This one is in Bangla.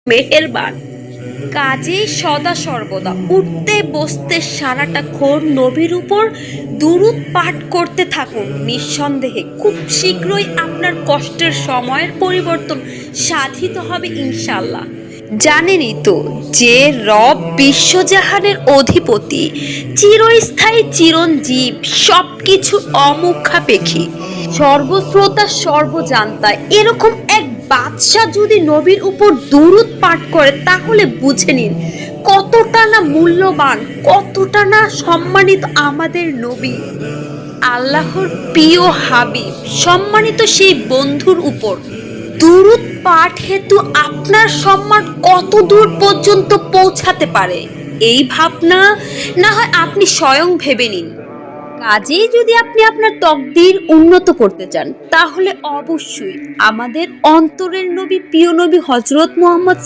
মেহেরবান। কাজেই সদা সর্বদা উঠতে বসতে সারাটাক্ষণ নবীর উপর দুরূদ পাঠ করতে থাকুন। নিঃসন্দেহে খুব শীঘ্রই আপনার কষ্টের সময়ের পরিবর্তন সাধিত হবে ইনশাল্লাহ। জানেনই তো যে রব বিশ্বজাহানের অধিপতি, চিরস্থায়ী, চিরঞ্জীব, সবকিছু অমুখাপেক্ষী, সর্বশ্রোতা, সর্বজান্তা এরকম এক বাদশাহ যদি নবীর উপর দুরূদ পাঠ করে, তাহলে বুঝে নিন কতটা না মূল্যবান, কতটা না সম্মানিত আমাদের নবী, আল্লাহর প্রিয় হাবিব, সম্মানিত সেই বন্ধুর উপর দুরূদ পাঠ হেতু আপনার সম্মান কত দূর পর্যন্ত পৌঁছাতে পারে, এই ভাবনা না হয় আপনি স্বয়ং ভেবে নিন। কাজেই যদি আপনি আপনার তকদির উন্নত করতে চান, তাহলে অবশ্যই আমাদের অন্তরের নবী, প্রিয় নবী হযরত মুহাম্মদ